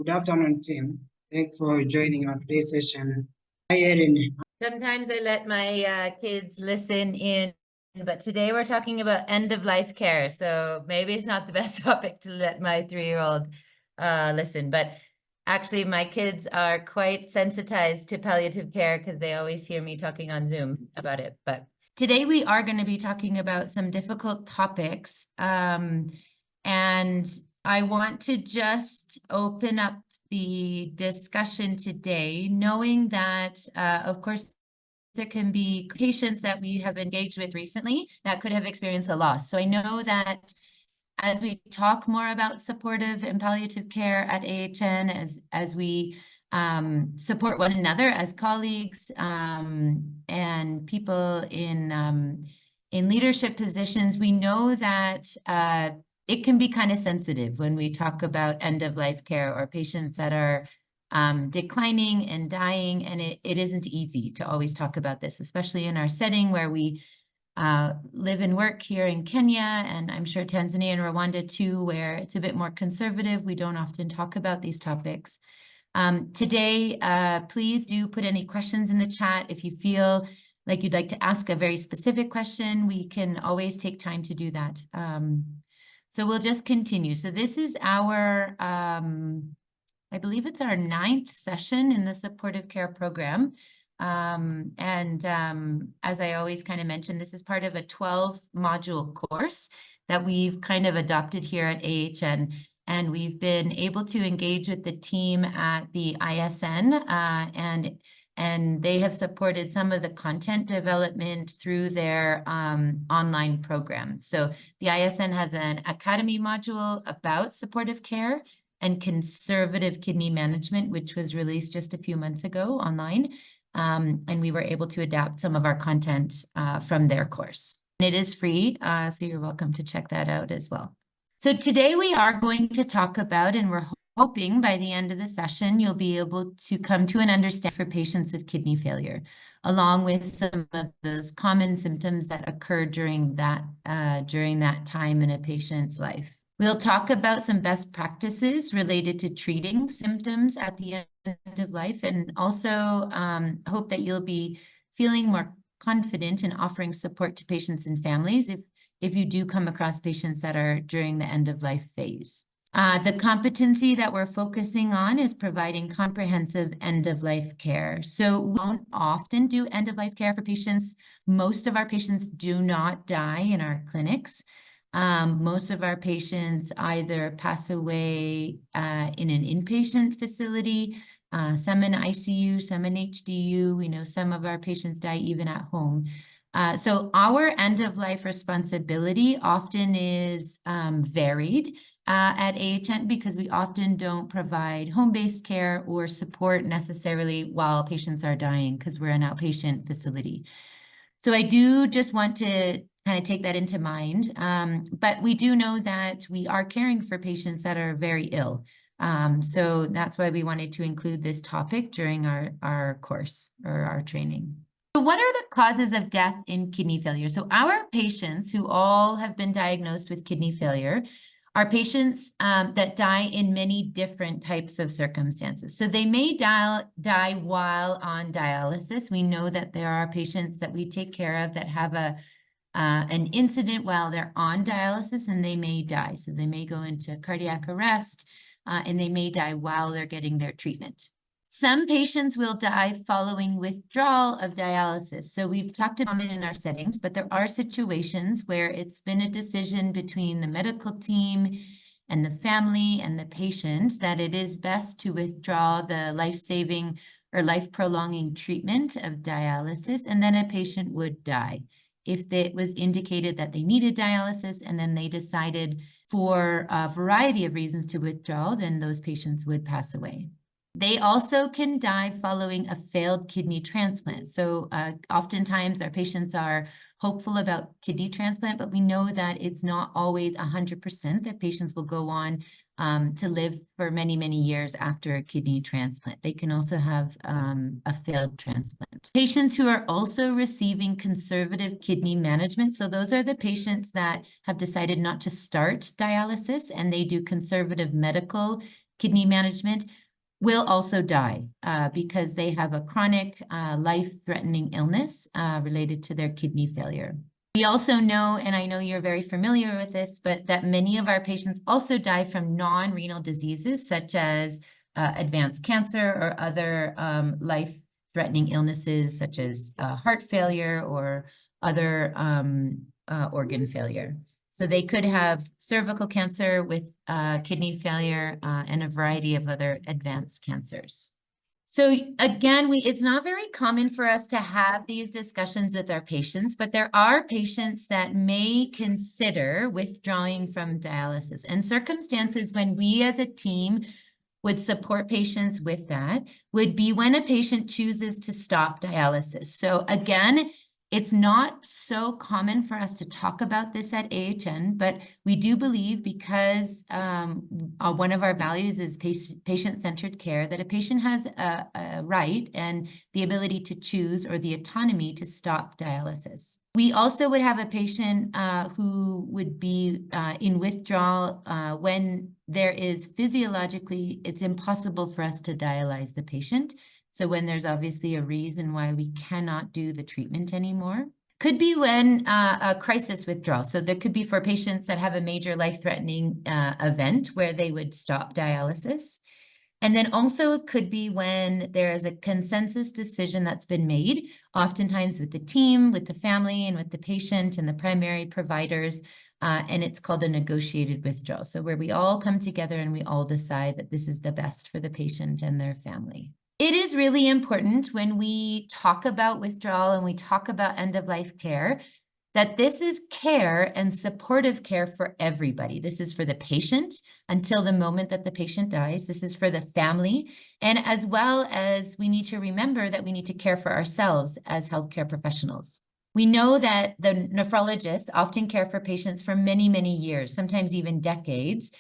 Good afternoon, team. Thanks for joining our today's session. Hi, Erin. Sometimes I let my kids listen in, but today we're talking about end-of-life care. So maybe it's not the best topic to let my 3-year-old listen, but actually my kids are quite sensitized to palliative care because they always hear me talking on Zoom about it. But today we are going to be talking about some difficult topics. And I want to just open up the discussion today, knowing that, of course, there can be patients that we have engaged with recently that could have experienced a loss. So I know that as we talk more about supportive and palliative care at AHN, as we support one another as colleagues and people in leadership positions, we know that it can be kind of sensitive when we talk about end-of-life care or patients that are declining and dying, and it isn't easy to always talk about this, especially in our setting where we live and work here in Kenya, and I'm sure Tanzania and Rwanda too, where it's a bit more conservative. We don't often talk about these topics. Today, please do put any questions in the chat. If you feel like you'd like to ask a very specific question, we can always take time to do that. So we'll just continue. So this is our, I believe it's our 9th session in the supportive care program. As I always kind of mention, this is part of a 12-module course that we've kind of adopted here at AHN. And we've been able to engage with the team at the ISN, and they have supported some of the content development through their online program. So the ISN has an academy module about supportive care and conservative kidney management, which was released just a few months ago online. And we were able to adapt some of our content from their course. And it is free, so you're welcome to check that out as well. So today we are going to talk about, and we're hoping by the end of the session, you'll be able to come to an understanding for patients with kidney failure, along with some of those common symptoms that occur during that time in a patient's life. We'll talk about some best practices related to treating symptoms at the end of life, and also hope that you'll be feeling more confident in offering support to patients and families if you do come across patients that are during the end-of-life phase. The competency that we're focusing on is providing comprehensive end-of-life care. So we don't often do end-of-life care for patients. Most of our patients do not die in our clinics. Most of our patients either pass away in an inpatient facility, some in ICU, some in HDU. We know some of our patients die even at home. So our end-of-life responsibility often is varied at AHN because we often don't provide home-based care or support necessarily while patients are dying because we're an outpatient facility. So I do just want to kind of take that into mind. But we do know that we are caring for patients that are very ill. So that's why we wanted to include this topic during our course or our training. So what are the causes of death in kidney failure? So our patients who all have been diagnosed with kidney failure are patients that die in many different types of circumstances. So they may die while on dialysis. We know that there are patients that we take care of that have an incident while they're on dialysis and they may die. So they may go into cardiac arrest and they may die while they're getting their treatment. Some patients will die following withdrawal of dialysis. So we've talked about it in our settings, but there are situations where it's been a decision between the medical team and the family and the patient that it is best to withdraw the life-saving or life-prolonging treatment of dialysis, and then a patient would die. If it was indicated that they needed dialysis and then they decided for a variety of reasons to withdraw, then those patients would pass away. They also can die following a failed kidney transplant. So oftentimes our patients are hopeful about kidney transplant, but we know that it's not always 100% that patients will go on to live for many, many years after a kidney transplant. They can also have a failed transplant. Patients who are also receiving conservative kidney management. So those are the patients that have decided not to start dialysis and they do conservative medical kidney management will also die because they have a chronic life-threatening illness related to their kidney failure. We also know, and I know you're very familiar with this, but that many of our patients also die from non-renal diseases such as advanced cancer or other life-threatening illnesses such as heart failure or other organ failure. So they could have cervical cancer with kidney failure and a variety of other advanced cancers. So again, it's not very common for us to have these discussions with our patients, but there are patients that may consider withdrawing from dialysis, and circumstances when we as a team would support patients with that would be when a patient chooses to stop dialysis. So again, it's not so common for us to talk about this at AHN, but we do believe, because one of our values is patient-centered care, that a patient has a right and the ability to choose or the autonomy to stop dialysis. We also would have a patient who would be in withdrawal when there is physiologically, it's impossible for us to dialyze the patient. So when there's obviously a reason why we cannot do the treatment anymore. Could be when a crisis withdrawal. So there could be for patients that have a major life-threatening event where they would stop dialysis. And then also it could be when there is a consensus decision that's been made, oftentimes with the team, with the family, and with the patient and the primary providers. And it's called a negotiated withdrawal. So where we all come together and we all decide that this is the best for the patient and their family. It is really important when we talk about withdrawal and we talk about end-of-life care that this is care and supportive care for everybody. This is for the patient until the moment that the patient dies. This is for the family. And as well as we need to remember that we need to care for ourselves as healthcare professionals. We know that the nephrologists often care for patients for many, many years, sometimes even decades,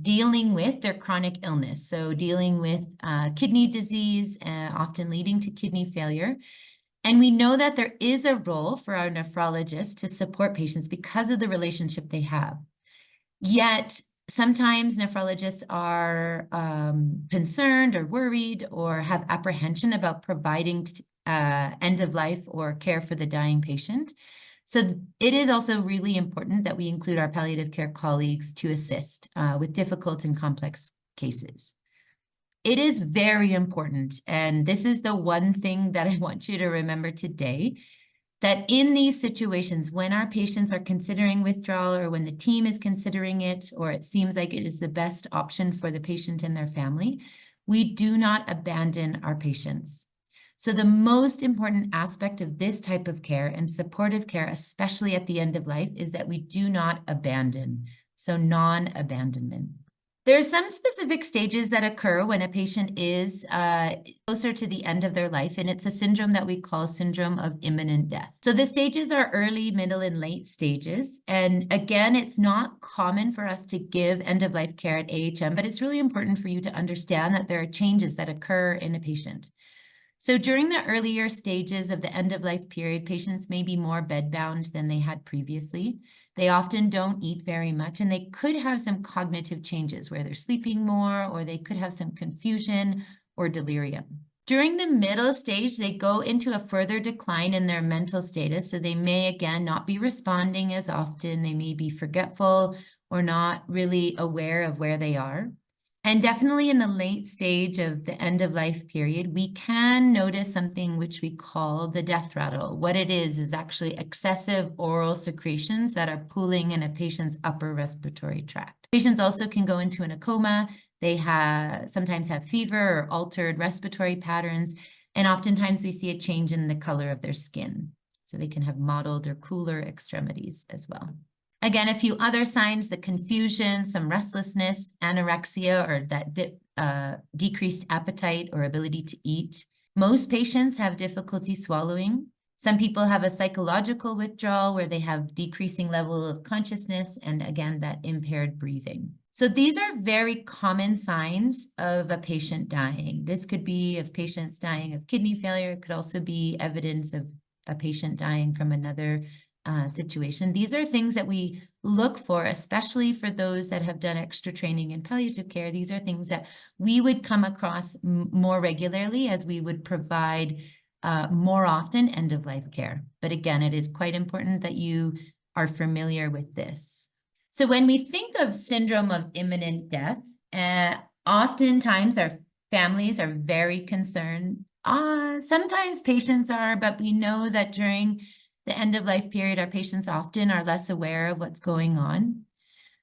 dealing with their chronic illness. So dealing with kidney disease, often leading to kidney failure. And we know that there is a role for our nephrologists to support patients because of the relationship they have. Yet, sometimes nephrologists are concerned or worried or have apprehension about providing end-of-life or care for the dying patient. So it is also really important that we include our palliative care colleagues to assist with difficult and complex cases. It is very important, and this is the one thing that I want you to remember today, that in these situations, when our patients are considering withdrawal or when the team is considering it, or it seems like it is the best option for the patient and their family, we do not abandon our patients. So the most important aspect of this type of care and supportive care, especially at the end of life, is that we do not abandon. So non-abandonment. There are some specific stages that occur when a patient is closer to the end of their life, and it's a syndrome that we call syndrome of imminent death. So the stages are early, middle, and late stages. And again, it's not common for us to give end-of-life care at AHM, but it's really important for you to understand that there are changes that occur in a patient. So during the earlier stages of the end-of-life period, patients may be more bedbound than they had previously. They often don't eat very much, and they could have some cognitive changes where they're sleeping more, or they could have some confusion or delirium. During the middle stage, they go into a further decline in their mental status, so they may, again, not be responding as often. They may be forgetful or not really aware of where they are. And definitely in the late stage of the end-of-life period, we can notice something which we call the death rattle. What it is actually excessive oral secretions that are pooling in a patient's upper respiratory tract. Patients also can go into a coma. They sometimes have fever or altered respiratory patterns, and oftentimes we see a change in the color of their skin. So they can have mottled or cooler extremities as well. Again, a few other signs, the confusion, some restlessness, anorexia, or that decreased appetite or ability to eat. Most patients have difficulty swallowing. Some people have a psychological withdrawal where they have decreasing level of consciousness and, again, that impaired breathing. So these are very common signs of a patient dying. This could be of patients dying of kidney failure. It could also be evidence of a patient dying from another situation. These are things that we look for, especially for those that have done extra training in palliative care. These are things that we would come across more regularly as we would provide more often end-of-life care. But again, it is quite important that you are familiar with this. So when we think of syndrome of imminent death, oftentimes our families are very concerned. Sometimes patients are, but we know that during the end-of-life period, our patients often are less aware of what's going on.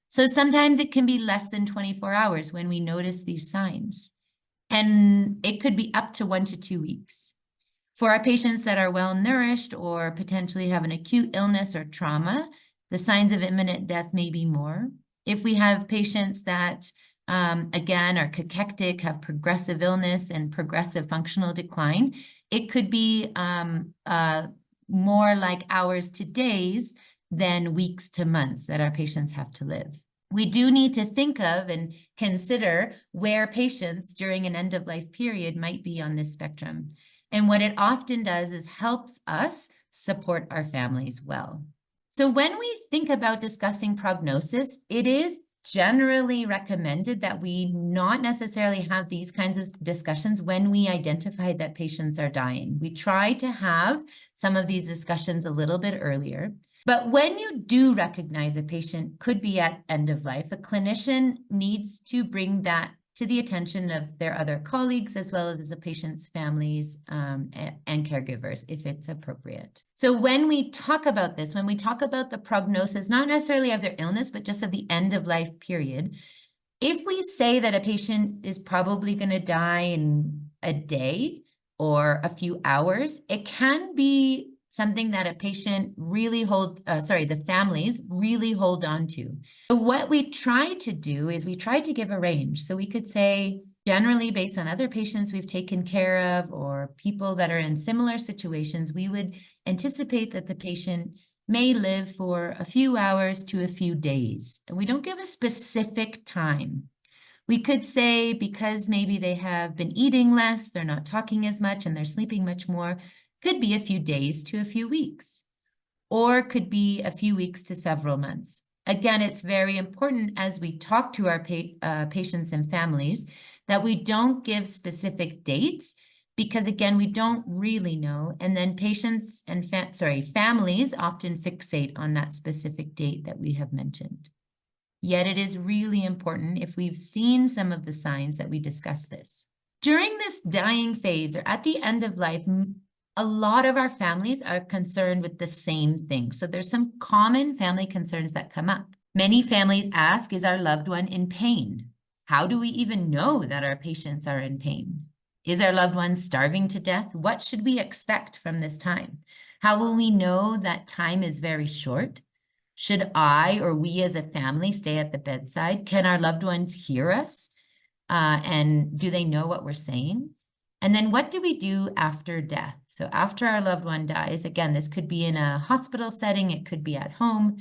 So sometimes it can be less than 24 hours when we notice these signs. And it could be up to 1 to 2 weeks. For our patients that are well nourished or potentially have an acute illness or trauma, the signs of imminent death may be more. If we have patients that, again, are cachectic, have progressive illness and progressive functional decline, it could be more like hours to days than weeks to months that our patients have to live. We do need to think of and consider where patients during an end-of-life period might be on this spectrum. And what it often does is helps us support our families well. So when we think about discussing prognosis, it is generally recommended that we not necessarily have these kinds of discussions when we identify that patients are dying. We try to have some of these discussions a little bit earlier. But when you do recognize a patient could be at end of life, a clinician needs to bring that to the attention of their other colleagues, as well as the patient's families and caregivers, if it's appropriate. So when we talk about this, when we talk about the prognosis, not necessarily of their illness, but just of the end of life period, if we say that a patient is probably going to die in a day or a few hours, it can be something that a patient really the families really hold on to. So what we try to do is we try to give a range. So we could say, generally based on other patients we've taken care of or people that are in similar situations, we would anticipate that the patient may live for a few hours to a few days. And we don't give a specific time. We could say because maybe they have been eating less, they're not talking as much, and they're sleeping much more, could be a few days to a few weeks, or could be a few weeks to several months. Again, it's very important as we talk to our patients and families that we don't give specific dates, because again, we don't really know. And then patients and families often fixate on that specific date that we have mentioned. Yet it is really important, if we've seen some of the signs, that we discuss this. During this dying phase or at the end of life, a lot of our families are concerned with the same thing. So there's some common family concerns that come up. Many families ask, is our loved one in pain? How do we even know that our patients are in pain? Is our loved one starving to death? What should we expect from this time? How will we know that time is very short? Should I or we as a family stay at the bedside? Can our loved ones hear us? And do they know what we're saying? And then what do we do after death? So after our loved one dies, again, this could be in a hospital setting, it could be at home.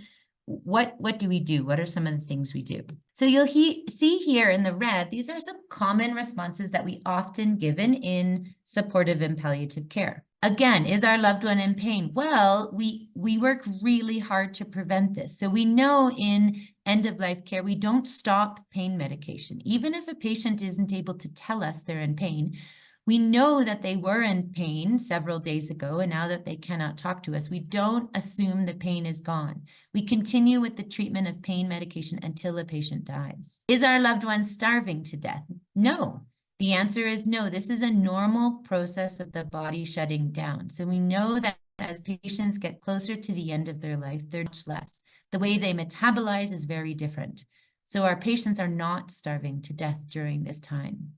What do we do? What are some of the things we do? So you'll see here in the red, these are some common responses that we often given in supportive and palliative care. Again, is our loved one in pain? Well, we work really hard to prevent this. So we know in end-of-life care, we don't stop pain medication. Even if a patient isn't able to tell us they're in pain, we know that they were in pain several days ago, and now that they cannot talk to us, we don't assume the pain is gone. We continue with the treatment of pain medication until the patient dies. Is our loved one starving to death? No. The answer is no. This is a normal process of the body shutting down. So we know that as patients get closer to the end of their life, they're much less. The way they metabolize is very different. So our patients are not starving to death during this time.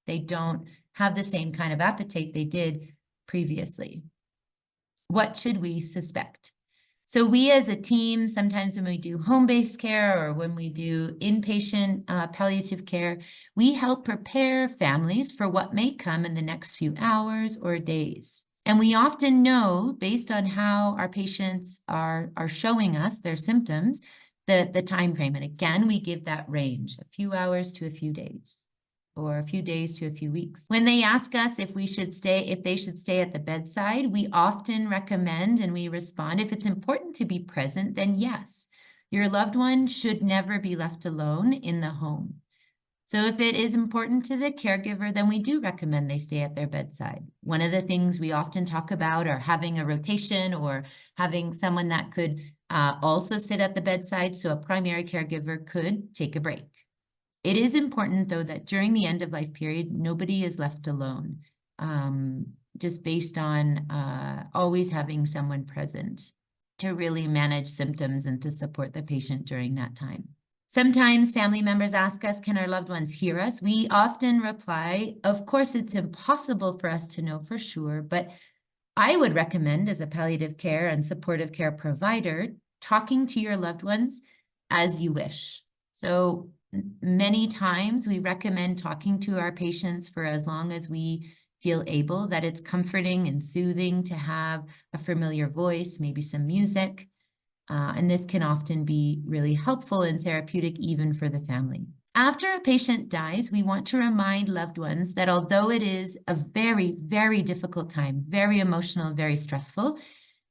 They don't have the same kind of appetite they did previously. What should we suspect? So we as a team, sometimes when we do home-based care or when we do inpatient palliative care, we help prepare families for what may come in the next few hours or days. And we often know, based on how our patients are showing us their symptoms, the time frame. And again, we give that range, a few hours to a few days, or a few days to a few weeks. When they ask us if they should stay at the bedside, we often recommend and we respond, if it's important to be present, then yes. Your loved one should never be left alone in the home. So if it is important to the caregiver, then we do recommend they stay at their bedside. One of the things we often talk about are having a rotation or having someone that could also sit at the bedside, so a primary caregiver could take a break. It is important, though, that during the end-of-life period, nobody is left alone, just based on always having someone present to really manage symptoms and to support the patient during that time. Sometimes family members ask us, can our loved ones hear us? We often reply, of course, it's impossible for us to know for sure, but I would recommend, as a palliative care and supportive care provider, talking to your loved ones as you wish. So many times we recommend talking to our patients for as long as we feel able, that it's comforting and soothing to have a familiar voice, maybe some music. And this can often be really helpful and therapeutic even for the family. After a patient dies, we want to remind loved ones that although it is a very, very difficult time, very emotional, very stressful,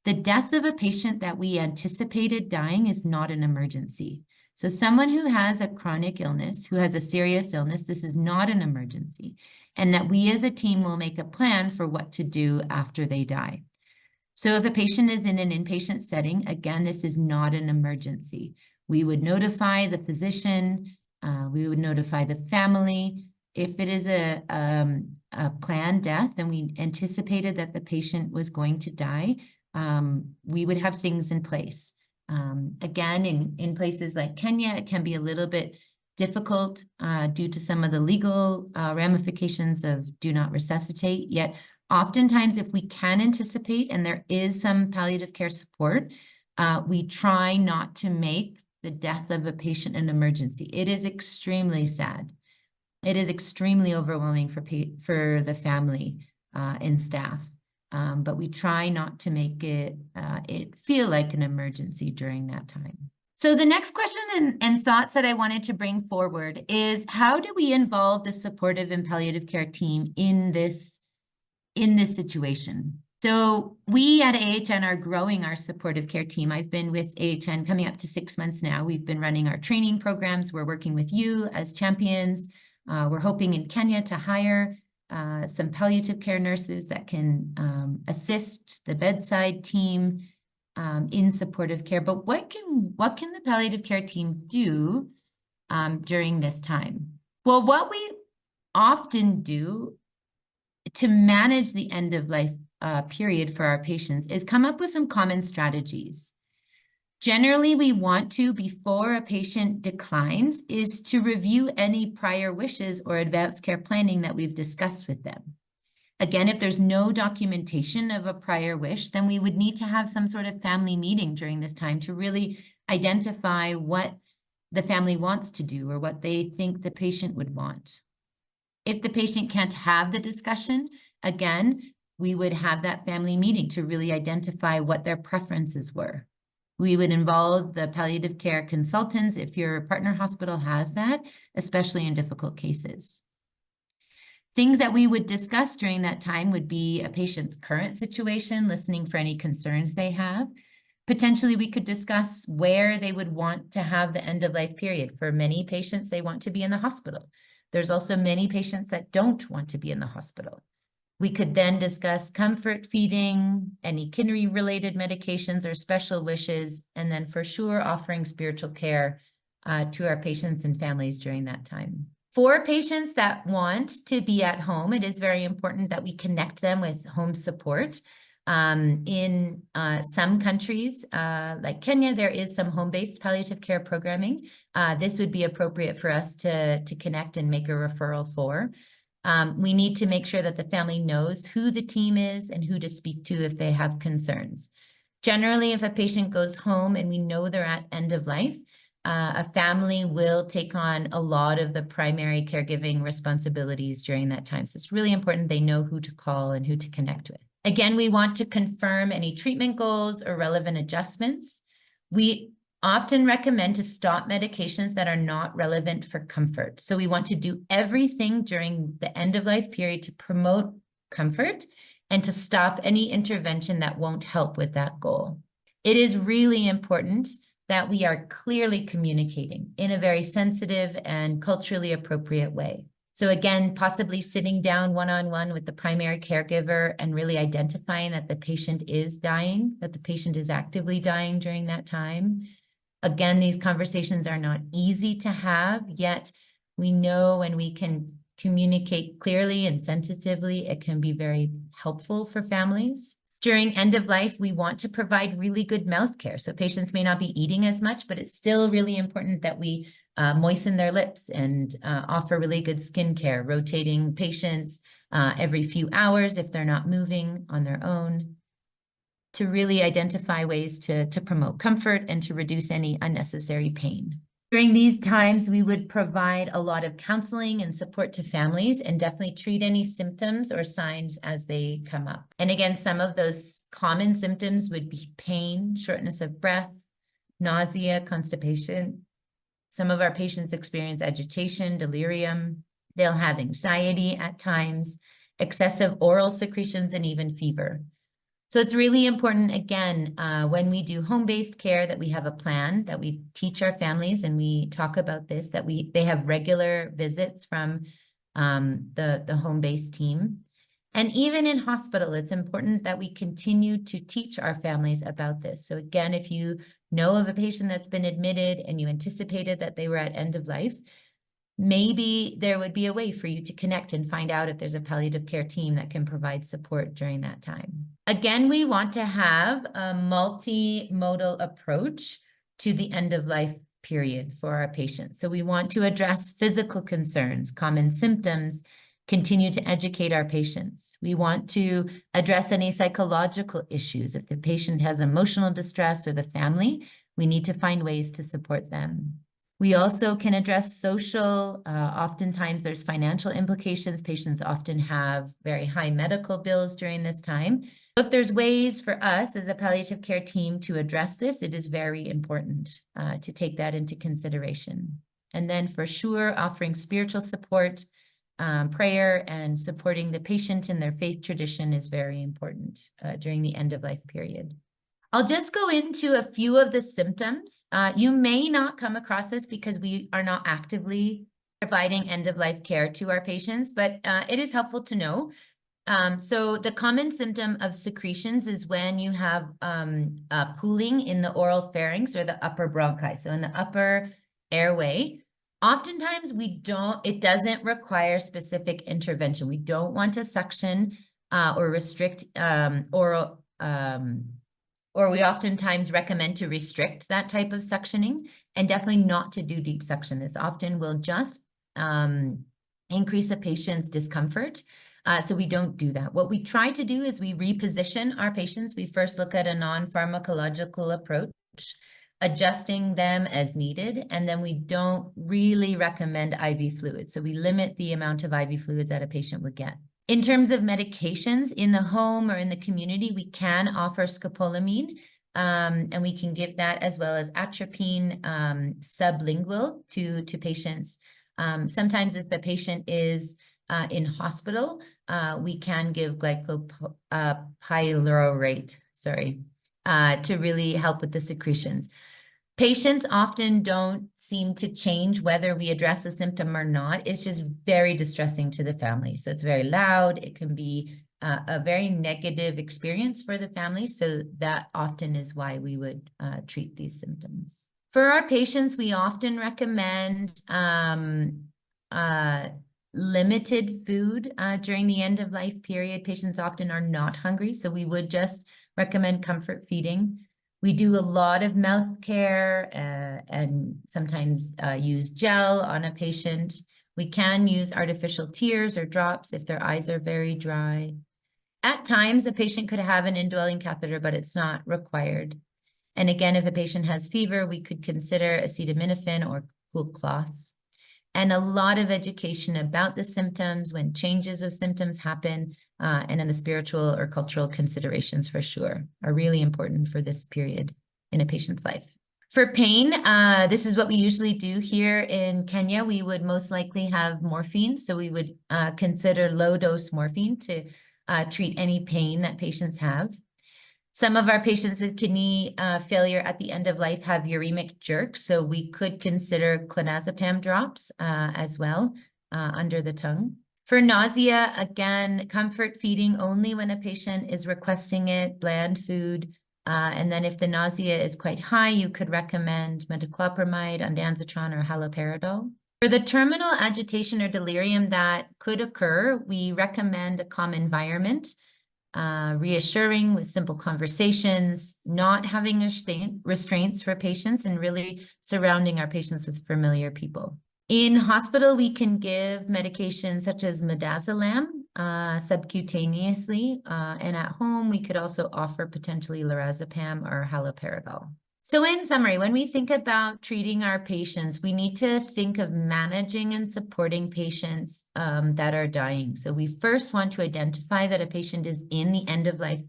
the death of a patient that we anticipated dying is not an emergency. So someone who has a chronic illness, who has a serious illness, this is not an emergency, and that we as a team will make a plan for what to do after they die. So if a patient is in an inpatient setting, again, this is not an emergency. We would notify the physician, we would notify the family. If it is a planned death and we anticipated that the patient was going to die, we would have things in place. Again, in places like Kenya, it can be a little bit difficult due to some of the legal ramifications of do not resuscitate, yet oftentimes, if we can anticipate and there is some palliative care support, we try not to make the death of a patient an emergency. It is extremely sad. It is extremely overwhelming for the family and staff, but we try not to make it feel like an emergency during that time. So the next question and thoughts that I wanted to bring forward is, how do we involve the supportive and palliative care team in this situation? So we at AHN are growing our supportive care team. I've been with AHN coming up to 6 months now. We've been running our training programs. We're working with you as champions. We're hoping in Kenya to hire some palliative care nurses that can assist the bedside team in supportive care. But what can the palliative care team do during this time? Well, what we often do to manage the end of life period for our patients is come up with some common strategies. Generally, we want to, before a patient declines, is to review any prior wishes or advanced care planning that we've discussed with them. Again, if there's no documentation of a prior wish, then we would need to have some sort of family meeting during this time to really identify what the family wants to do or what they think the patient would want. If the patient can't have the discussion, again, we would have that family meeting to really identify what their preferences were. We would involve the palliative care consultants if your partner hospital has that, especially in difficult cases. Things that we would discuss during that time would be a patient's current situation, listening for any concerns they have. Potentially, we could discuss where they would want to have the end of life period. For many patients, they want to be in the hospital. There's also many patients that don't want to be in the hospital. We could then discuss comfort feeding, any kidney-related medications or special wishes, and then for sure offering spiritual care to our patients and families during that time. For patients that want to be at home, it is very important that we connect them with home support. In some countries, like Kenya, there is some home-based palliative care programming. This would be appropriate for us to connect and make a referral for. We need to make sure that the family knows who the team is and who to speak to if they have concerns. Generally, if a patient goes home and we know they're at end of life, a family will take on a lot of the primary caregiving responsibilities during that time. So it's really important they know who to call and who to connect with. Again, we want to confirm any treatment goals or relevant adjustments. We often recommend to stop medications that are not relevant for comfort. So we want to do everything during the end of life period to promote comfort and to stop any intervention that won't help with that goal. It is really important that we are clearly communicating in a very sensitive and culturally appropriate way. So again, possibly sitting down one-on-one with the primary caregiver and really identifying that the patient is dying, that the patient is actively dying during that time. Again, these conversations are not easy to have, yet we know when we can communicate clearly and sensitively, it can be very helpful for families. During end of life, we want to provide really good mouth care. So patients may not be eating as much, but it's still really important that we moisten their lips and offer really good skin care, rotating patients every few hours if they're not moving on their own, to really identify ways to promote comfort and to reduce any unnecessary pain. During these times, we would provide a lot of counseling and support to families and definitely treat any symptoms or signs as they come up. And again, some of those common symptoms would be pain, shortness of breath, nausea, constipation. Some of our patients experience agitation, delirium. They'll have anxiety at times, excessive oral secretions, and even fever. So it's really important, again, when we do home-based care, that we have a plan, that we teach our families, and we talk about this, that they have regular visits from the home-based team. And even in hospital, it's important that we continue to teach our families about this. So again, if you know of a patient that's been admitted and you anticipated that they were at end of life, maybe there would be a way for you to connect and find out if there's a palliative care team that can provide support during that time. Again, we want to have a multimodal approach to the end of life period for our patients. So we want to address physical concerns, common symptoms, continue to educate our patients. We want to address any psychological issues. If the patient has emotional distress or the family, we need to find ways to support them. We also can address social, oftentimes there's financial implications. Patients often have very high medical bills during this time. If there's ways for us as a palliative care team to address this, it is very important to take that into consideration. And then for sure, offering spiritual support, prayer, and supporting the patient in their faith tradition is very important during the end of life period. I'll just go into a few of the symptoms. You may not come across this because we are not actively providing end-of-life care to our patients, but it is helpful to know. So the common symptom of secretions is when you have pooling in the oral pharynx or the upper bronchi, so in the upper airway. Oftentimes it doesn't require specific intervention. We don't want to suction or restrict oral or we oftentimes recommend to restrict that type of suctioning and definitely not to do deep suction. This often will just increase a patient's discomfort. So we don't do that. What we try to do is we reposition our patients. We first look at a non-pharmacological approach, adjusting them as needed, and then we don't really recommend IV fluids. So we limit the amount of IV fluids that a patient would get. In terms of medications in the home or in the community, we can offer scopolamine, and we can give that as well as atropine sublingual to patients. Sometimes if the patient is in hospital, we can give glycopyrrolate, to really help with the secretions. Patients often don't seem to change whether we address a symptom or not. It's just very distressing to the family. So it's very loud. It can be a very negative experience for the family. So that often is why we would treat these symptoms. For our patients, we often recommend limited food during the end of life period. Patients often are not hungry, so we would just recommend comfort feeding. We do a lot of mouth care and sometimes use gel on a patient. We can use artificial tears or drops if their eyes are very dry. At times, a patient could have an indwelling catheter, but it's not required. And again, if a patient has fever, we could consider acetaminophen or cool cloths. And a lot of education about the symptoms, when changes of symptoms happen, and then the spiritual or cultural considerations for sure are really important for this period in a patient's life. For pain, this is what we usually do here in Kenya. We would most likely have morphine. So we would consider low dose morphine to treat any pain that patients have. Some of our patients with kidney failure at the end of life have uremic jerk, so we could consider clonazepam drops as well under the tongue. For nausea, again, comfort feeding only when a patient is requesting it, bland food. And then if the nausea is quite high, you could recommend metoclopramide, ondansetron, or haloperidol. For the terminal agitation or delirium that could occur, we recommend a calm environment, reassuring with simple conversations, not having restraints for patients, and really surrounding our patients with familiar people. In hospital, we can give medications such as midazolam subcutaneously, and at home, we could also offer potentially lorazepam or haloperidol. So in summary, when we think about treating our patients, we need to think of managing and supporting patients that are dying. So we first want to identify that a patient is in the end-of-life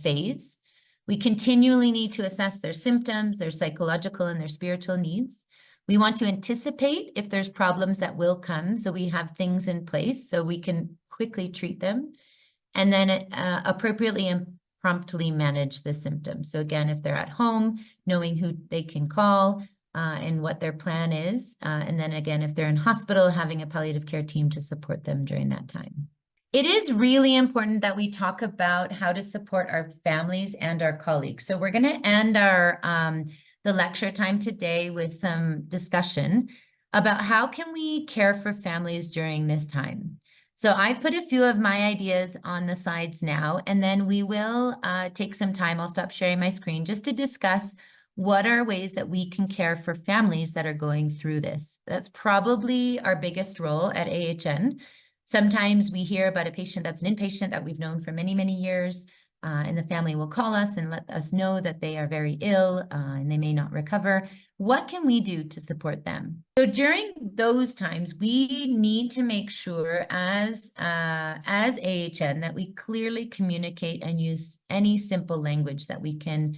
phase. We continually need to assess their symptoms, their psychological and their spiritual needs. We want to anticipate if there's problems that will come, so we have things in place so we can quickly treat them, and then appropriately and promptly manage the symptoms. So again, if they're at home, knowing who they can call and what their plan is. And then again, if they're in hospital, having a palliative care team to support them during that time. It is really important that we talk about how to support our families and our colleagues. So we're going to end our the lecture time today with some discussion about how can we care for families during this time. So I've put a few of my ideas on the sides now, and then we will take some time. I'll stop sharing my screen just to discuss what are ways that we can care for families that are going through this. That's probably our biggest role at AHN. Sometimes we hear about a patient that's an inpatient that we've known for many, many years, and the family will call us and let us know that they are very ill and they may not recover. What can we do to support them? So during those times, we need to make sure as AHN that we clearly communicate and use any simple language that we can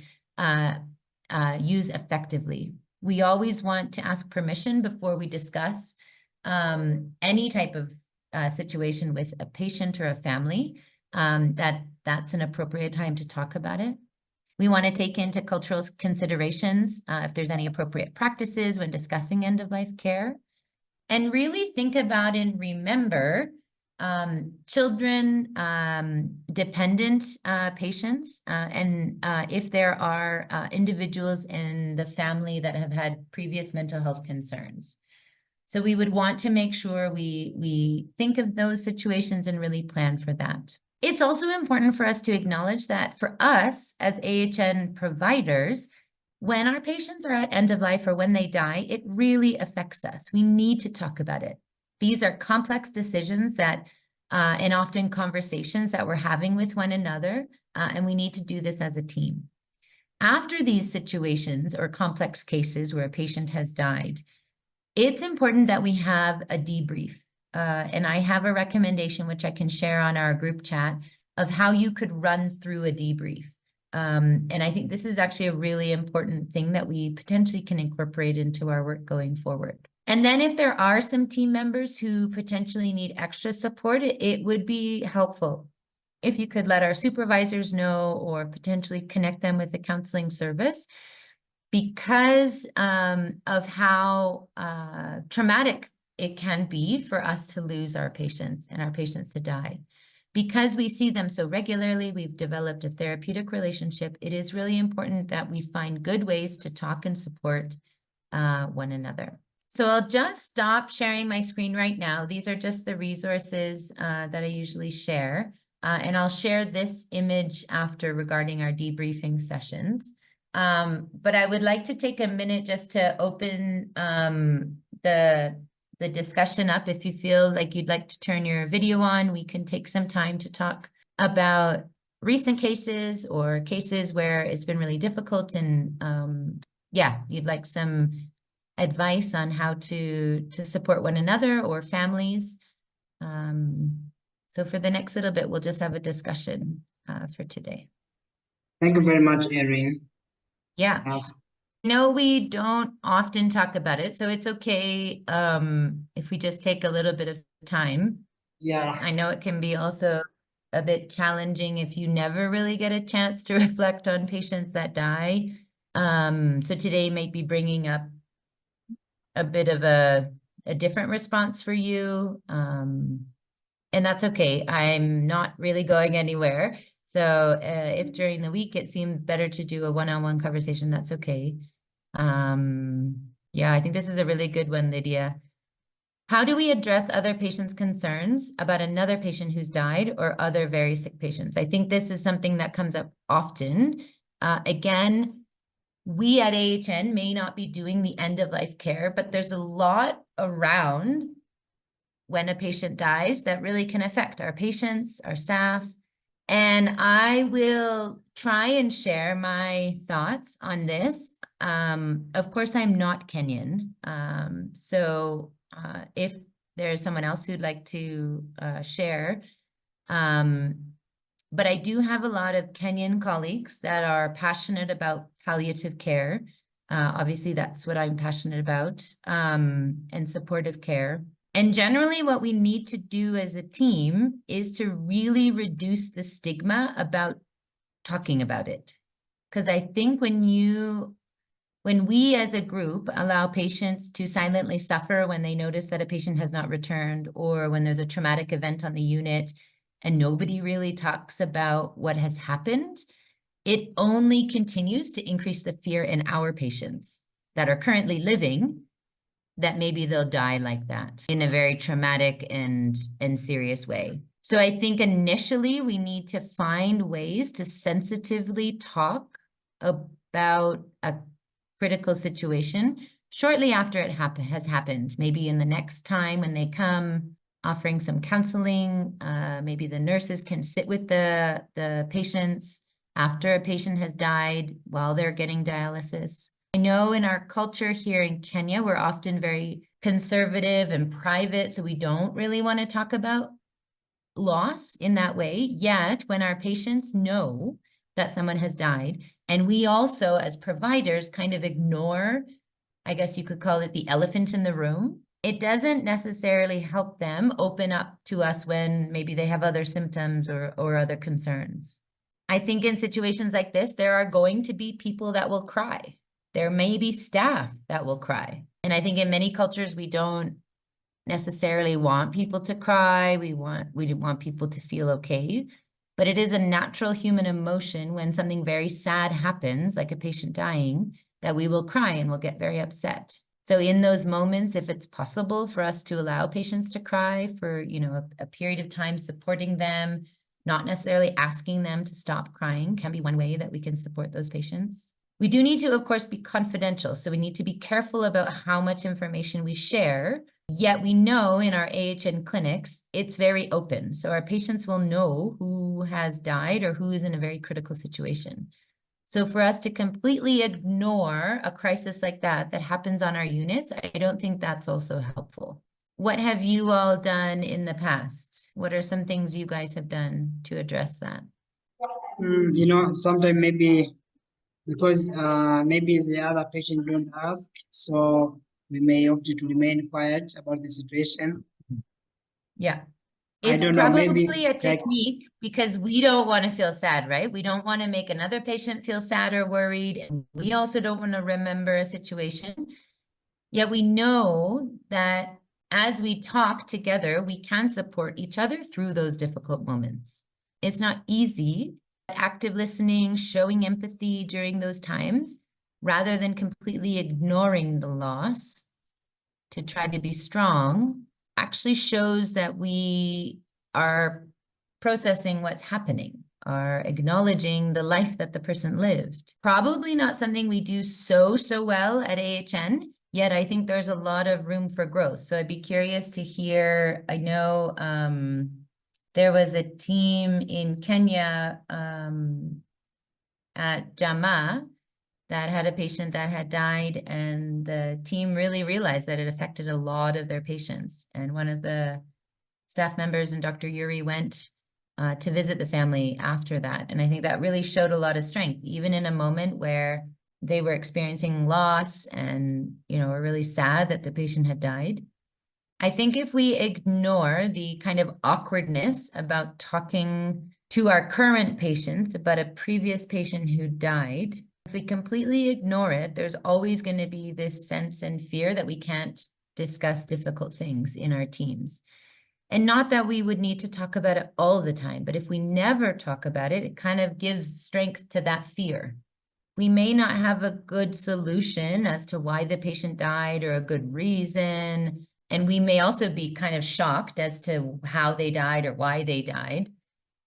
use effectively. We always want to ask permission before we discuss any type of situation with a patient or a family, that's an appropriate time to talk about it. We want to take into cultural considerations if there's any appropriate practices when discussing end-of-life care, and really think about and remember children, dependent patients, and if there are individuals in the family that have had previous mental health concerns. So we would want to make sure we think of those situations and really plan for that. It's also important for us to acknowledge that for us as AHN providers, when our patients are at end of life or when they die, it really affects us. We need to talk about it. These are complex decisions that, and often conversations that we're having with one another, and we need to do this as a team. After these situations or complex cases where a patient has died, it's important that we have a debrief. And I have a recommendation, which I can share on our group chat, of how you could run through a debrief. And I think this is actually a really important thing that we potentially can incorporate into our work going forward. And then if there are some team members who potentially need extra support, it would be helpful if you could let our supervisors know or potentially connect them with a counseling service, because of how traumatic it can be for us to lose our patients and our patients to die. Because we see them so regularly, we've developed a therapeutic relationship. It is really important that we find good ways to talk and support one another. So I'll just stop sharing my screen right now. These are just the resources that I usually share. And I'll share this image after regarding our debriefing sessions. But I would like to take a minute just to open the discussion up. If you feel like you'd like to turn your video on, we can take some time to talk about recent cases or cases where it's been really difficult, and yeah, you'd like some advice on how to support one another or families. So for the next little bit, we'll just have a discussion for today. Thank you very much, Erin. Yeah. No, we don't often talk about it, so it's okay if we just take a little bit of time. Yeah. I know it can be also a bit challenging if you never really get a chance to reflect on patients that die. So today might be bringing up a bit of a different response for you. And that's okay. I'm not really going anywhere. So if during the week it seemed better to do a one-on-one conversation, that's okay. Yeah, I think this is a really good one, Lydia. How do we address other patients' concerns about another patient who's died or other very sick patients? I think this is something that comes up often. Again, we at AHN may not be doing the end-of-life care, but there's a lot around when a patient dies that really can affect our patients, our staff. And I will try and share my thoughts on this. Of course, I'm not Kenyan. So if there's someone else who'd like to share, but I do have a lot of Kenyan colleagues that are passionate about palliative care. Obviously, that's what I'm passionate about, and supportive care. And generally, what we need to do as a team is to really reduce the stigma about talking about it. Because I think when we as a group allow patients to silently suffer when they notice that a patient has not returned, or when there's a traumatic event on the unit and nobody really talks about what has happened, it only continues to increase the fear in our patients that are currently living, that maybe they'll die like that in a very traumatic and serious way. So I think initially we need to find ways to sensitively talk about a critical situation shortly after it has happened. Maybe in the next time when they come, offering some counseling, maybe the nurses can sit with the patients after a patient has died while they're getting dialysis. I know in our culture here in Kenya, we're often very conservative and private, so we don't really want to talk about loss in that way. Yet, when our patients know that someone has died, and we also, as providers, kind of ignore, I guess you could call it the elephant in the room, it doesn't necessarily help them open up to us when maybe they have other symptoms or other concerns. I think in situations like this, there are going to be people that will cry. There may be staff that will cry. And I think in many cultures, we don't necessarily want people to cry. We want people to feel okay. But it is a natural human emotion when something very sad happens, like a patient dying, that we will cry and we'll get very upset. So in those moments, if it's possible for us to allow patients to cry for, a period of time, supporting them, not necessarily asking them to stop crying, can be one way that we can support those patients. We do need to, of course, be confidential. So we need to be careful about how much information we share. Yet we know in our AHN clinics, it's very open. So our patients will know who has died or who is in a very critical situation. So for us to completely ignore a crisis like that happens on our units, I don't think that's also helpful. What have you all done in the past? What are some things you guys have done to address that? Sometimes maybe because maybe the other patient don't ask, so we may opt to remain quiet about the situation. Yeah. I It's don't know, maybe probably a like, technique because we don't want to feel sad, right? We don't want to make another patient feel sad or worried. And we also don't want to remember a situation. Yet we know that as we talk together, we can support each other through those difficult moments. It's not easy. Active listening, showing empathy during those times, rather than completely ignoring the loss to try to be strong, actually shows that we are processing what's happening, are acknowledging the life that the person lived. Probably not something we do so well at AHN, yet I think there's a lot of room for growth. So I'd be curious to hear, I know there was a team in Kenya at Jama that had a patient that had died, and the team really realized that it affected a lot of their patients. And one of the staff members and Dr. Yuri went to visit the family after that. And I think that really showed a lot of strength, even in a moment where they were experiencing loss and, were really sad that the patient had died. I think if we ignore the kind of awkwardness about talking to our current patients about a previous patient who died, if we completely ignore it, there's always going to be this sense and fear that we can't discuss difficult things in our teams. And not that we would need to talk about it all the time, but if we never talk about it, it kind of gives strength to that fear. We may not have a good solution as to why the patient died or a good reason. And we may also be kind of shocked as to how they died or why they died.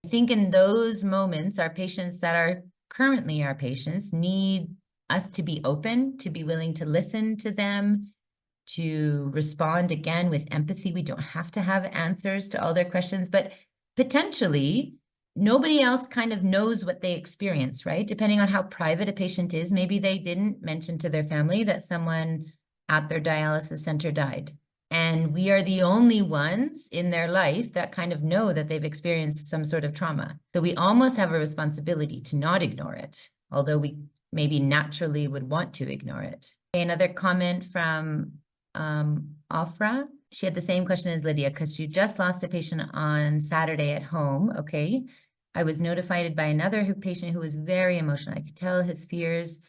I think in those moments, our patients that are currently our patients need us to be open, to be willing to listen to them, to respond again with empathy. We don't have to have answers to all their questions, but potentially nobody else kind of knows what they experience, right? Depending on how private a patient is, maybe they didn't mention to their family that someone at their dialysis center died. And we are the only ones in their life that kind of know that they've experienced some sort of trauma. So we almost have a responsibility to not ignore it, although we maybe naturally would want to ignore it. Okay, another comment from Afra. She had the same question as Lydia because she just lost a patient on Saturday at home. Okay. I was notified by another patient who was very emotional. I could tell his fears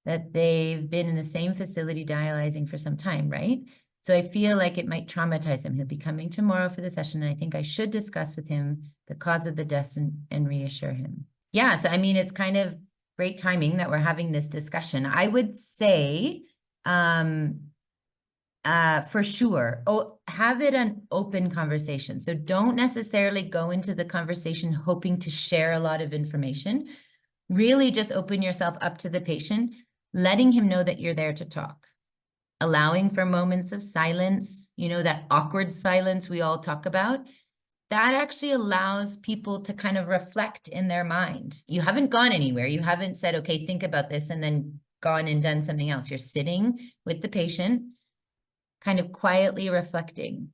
that they've been in the same facility dialyzing for some time, right? So I feel like it might traumatize him. He'll be coming tomorrow for the session, and I think I should discuss with him the cause of the death and reassure him. Yeah, so I mean, it's kind of great timing that we're having this discussion. I would say, for sure, have it an open conversation. So don't necessarily go into the conversation hoping to share a lot of information. Really just open yourself up to the patient, letting him know that you're there to talk, allowing for moments of silence, you know, that awkward silence we all talk about. That actually allows people to kind of reflect in their mind. You haven't gone anywhere. You haven't said, okay, think about this, and then gone and done something else. You're sitting with the patient, kind of quietly reflecting.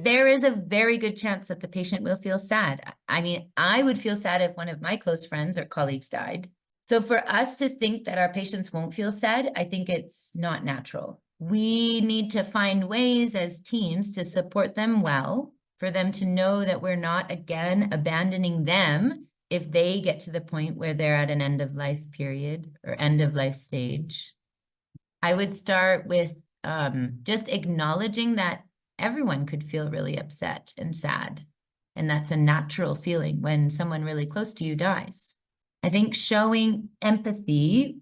There is a very good chance that the patient will feel sad. I mean, I would feel sad if one of my close friends or colleagues died. So for us to think that our patients won't feel sad, I think it's not natural. We need to find ways as teams to support them well, for them to know that we're not, again, abandoning them if they get to the point where they're at an end of life period or end of life stage. I would start with just acknowledging that everyone could feel really upset and sad. And that's a natural feeling when someone really close to you dies. I think showing empathy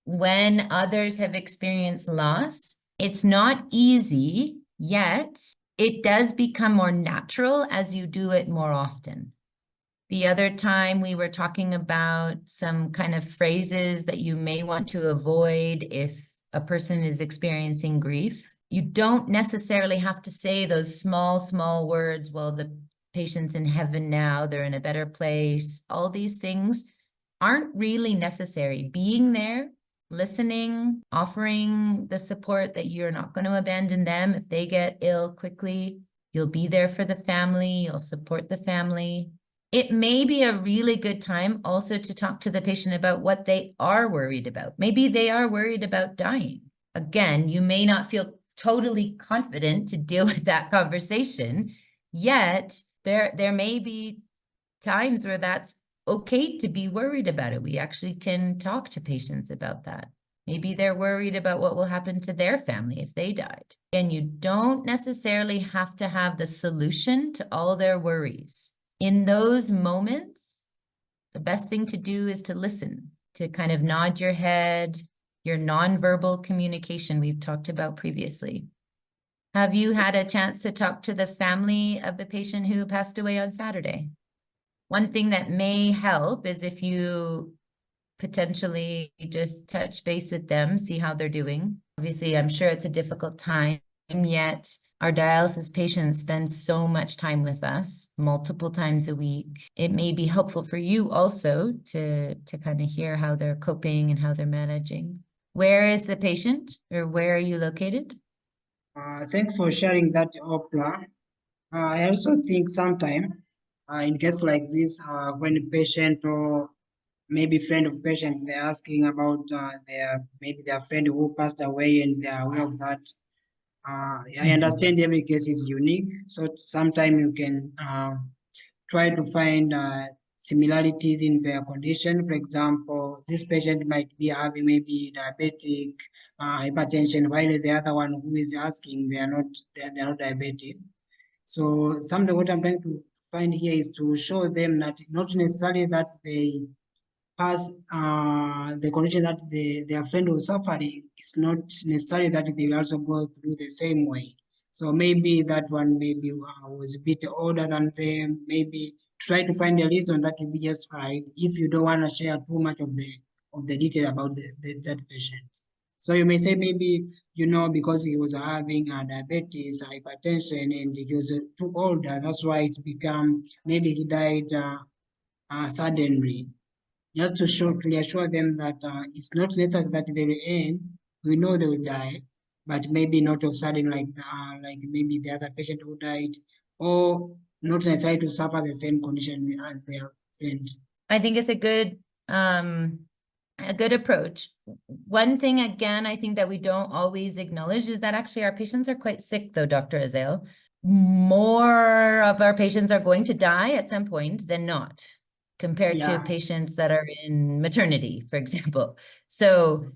when others have experienced loss, it's not easy, yet it does become more natural as you do it more often. The other time we were talking about some kind of phrases that you may want to avoid if a person is experiencing grief. You don't necessarily have to say those small words, well, the patient's in heaven now, they're in a better place. All these things aren't really necessary. Being there, listening, offering the support that you're not going to abandon them if they get ill quickly. You'll be there for the family, you'll support the family. It may be a really good time also to talk to the patient about what they are worried about. Maybe they are worried about dying. Again, you may not feel totally confident to deal with that conversation, yet there may be times where that's okay to be worried about it. We actually can talk to patients about that. Maybe they're worried about what will happen to their family if they died. And you don't necessarily have to have the solution to all their worries. In those moments, the best thing to do is to listen, to kind of nod your head, your nonverbal communication we've talked about previously. Have you had a chance to talk to the family of the patient who passed away on Saturday? One thing that may help is if you potentially just touch base with them, see how they're doing. Obviously, I'm sure it's a difficult time, yet our dialysis patients spend so much time with us, multiple times a week. It may be helpful for you also to kind of hear how they're coping and how they're managing. Where is the patient, or where are you located? Thank you for sharing that, Oprah. I also think sometime in case like this, when a patient or maybe friend of patient, they're asking about maybe their friend who passed away and they're aware of that. I understand every case is unique, so sometimes you can try to find similarities in their condition. For example, this patient might be having maybe diabetic, hypertension, while the other one who is asking, they are not diabetic. So something what I'm trying to find here is to show them that not necessarily that they pass the condition that their friend was suffering, it's not necessary that they will also go through the same way. So maybe that one maybe was a bit older than them. Maybe try to find a reason that will be just right if you don't want to share too much of the detail about that patient. So you may say maybe, because he was having diabetes, hypertension, and he was too old, that's why it's become, maybe he died suddenly, just to reassure them that it's not necessary that they will end. We know they will die, but maybe not of sudden, like maybe the other patient who died, or not necessary to suffer the same condition as their friend. I think it's a good approach. One thing, again, I think that we don't always acknowledge is that actually our patients are quite sick, though, Dr. Azael. More of our patients are going to die at some point than not, compared to Yeah, patients that are in maternity, for example. So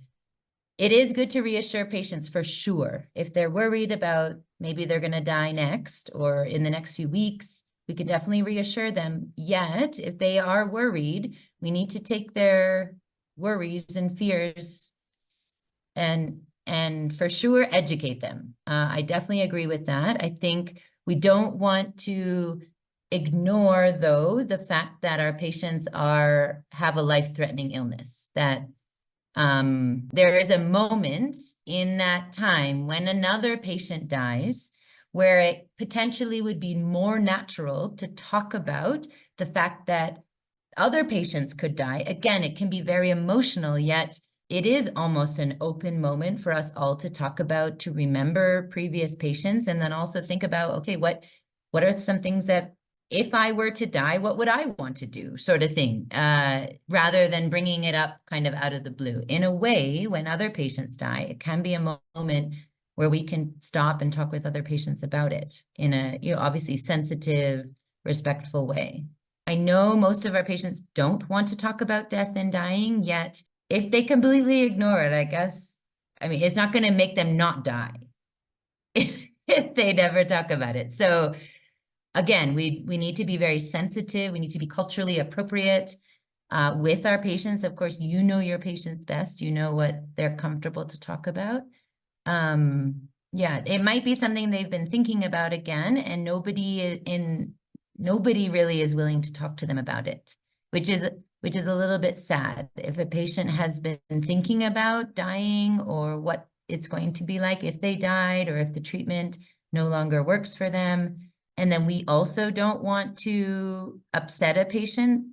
it is good to reassure patients for sure. If they're worried about maybe they're going to die next or in the next few weeks, we can definitely reassure them. Yet, if they are worried, we need to take their worries and fears and for sure educate them. I definitely agree with that. I think we don't want to ignore, though, the fact that our patients have a life-threatening illness, that there is a moment in that time when another patient dies where it potentially would be more natural to talk about the fact that other patients could die. Again, it can be very emotional, yet it is almost an open moment for us all to talk about, to remember previous patients, and then also think about, okay, what are some things that if I were to die, what would I want to do, sort of thing, rather than bringing it up kind of out of the blue. In a way, when other patients die, it can be a moment where we can stop and talk with other patients about it in a, obviously sensitive, respectful way. I know most of our patients don't want to talk about death and dying, yet if they completely ignore it, I guess, I mean, it's not going to make them not die if they never talk about it. So again, we need to be very sensitive. We need to be culturally appropriate with our patients. Of course, you know your patients best. You know what they're comfortable to talk about. Yeah, it might be something they've been thinking about again, and nobody really is willing to talk to them about it, which is a little bit sad. If a patient has been thinking about dying or what it's going to be like if they died, or if the treatment no longer works for them, and then we also don't want to upset a patient,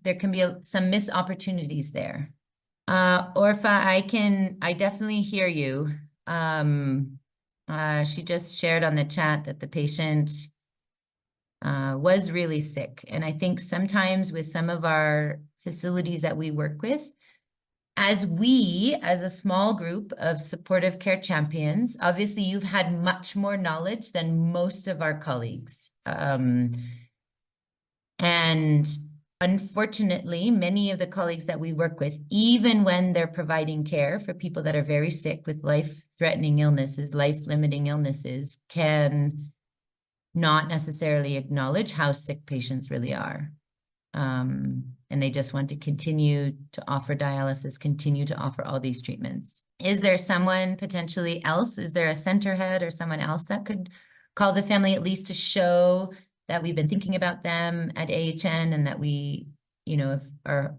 there can be some missed opportunities there. Orpha, I definitely hear you. She just shared on the chat that the patient was really sick. And I think sometimes with some of our facilities that we work with, as a small group of supportive care champions, obviously you've had much more knowledge than most of our colleagues. And unfortunately, many of the colleagues that we work with, even when they're providing care for people that are very sick with life-threatening illnesses, life-limiting illnesses, can not necessarily acknowledge how sick patients really are. And they just want to continue to offer dialysis, continue to offer all these treatments. Is there someone potentially else? Is there a center head or someone else that could call the family, at least to show that we've been thinking about them at AHN, and that we, are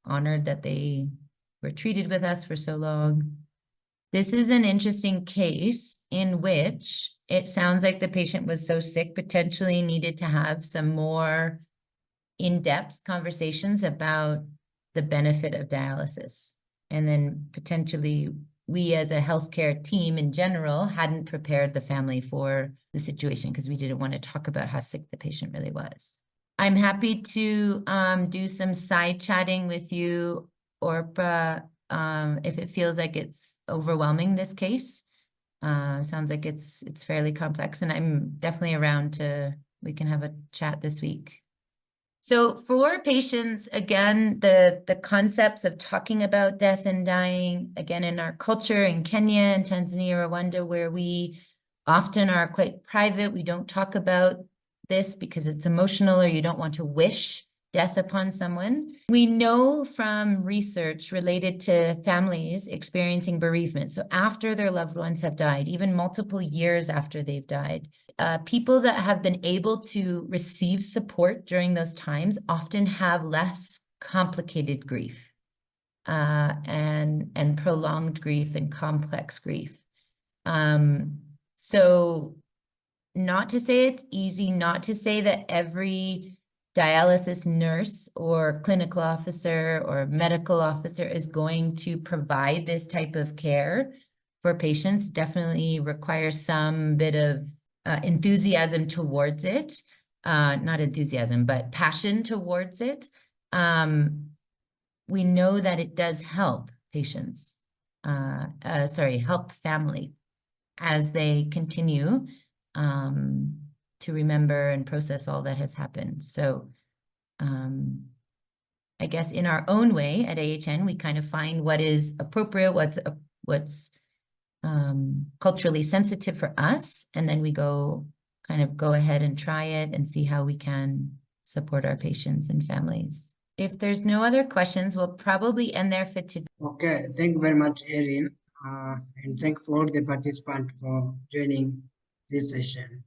honored that they were treated with us for so long? This is an interesting case in which it sounds like the patient was so sick, potentially needed to have some more in-depth conversations about the benefit of dialysis. And then potentially we as a healthcare team in general hadn't prepared the family for the situation because we didn't want to talk about how sick the patient really was. I'm happy to do some side chatting with you, Orpa, if it feels like it's overwhelming this case. Sounds like it's fairly complex, and I'm definitely around we can have a chat this week. So for patients, again, the concepts of talking about death and dying, again, in our culture in Kenya and Tanzania, Rwanda, where we often are quite private, we don't talk about this because it's emotional or you don't want to wish death upon someone. We know from research related to families experiencing bereavement, so after their loved ones have died, even multiple years after they've died, people that have been able to receive support during those times often have less complicated grief and prolonged grief and complex grief. So not to say it's easy, not to say that every dialysis nurse or clinical officer or medical officer is going to provide this type of care for patients. Definitely requires some bit of enthusiasm towards it, not enthusiasm, but passion towards it. We know that it does help patients, help family as they continue to remember and process all that has happened. So I guess in our own way at AHN, we kind of find what is appropriate, what's culturally sensitive for us, and then we go ahead and try it and see how we can support our patients and families. If there's no other questions, we'll probably end there for today. Okay, thank you very much, Erin, and thank for all the participants for joining this session.